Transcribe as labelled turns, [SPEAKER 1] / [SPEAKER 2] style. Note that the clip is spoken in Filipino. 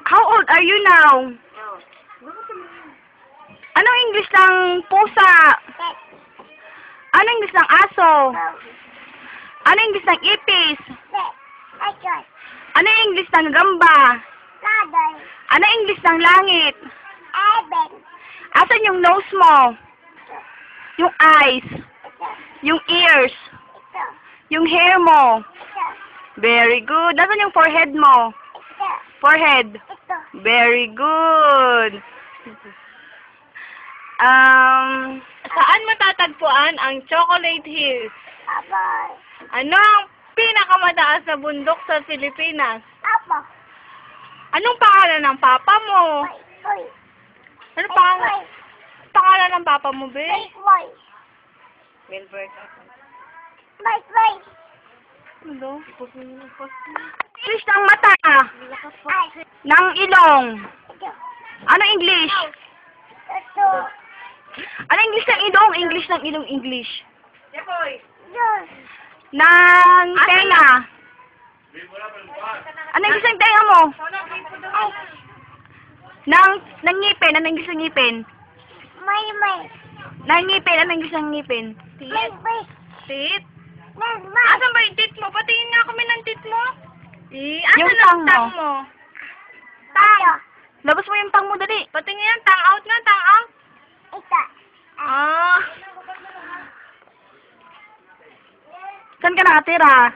[SPEAKER 1] How old are you now? Anong English ng pusa? Anong English ng aso? Anong English ng ipis? Anong English ng gamba? Anong English ng langit? Asan yung nose mo? Yung eyes? Yung ears? Yung hair mo? Very good. Nasaan yung forehead mo? Forehead. Very good. Saan matatagpuan ang Chocolate Hills? Ano ang pinakamataas na bundok sa Pilipinas? Anong pangalan ng papa mo? Ano pangalan ng papa mo, be? Wilbert. Ano? English ng mata. Ng ilong. Ano English? Ano English ng ilong? English ng ilong, English. Ng tenga. Ano English ng tenga mo? Ng ngipin. Ano English ng ngipin? Ng ngipin. Ano English ng ngipin? Tit? Asan ba yung tit mo? Patingin nga kami ng tit mo. Asan ang tang mo? Tang. Labas mo yung tang mo, dali. Patingin yan. Tang out nga, tang out. Saan ka nakatira?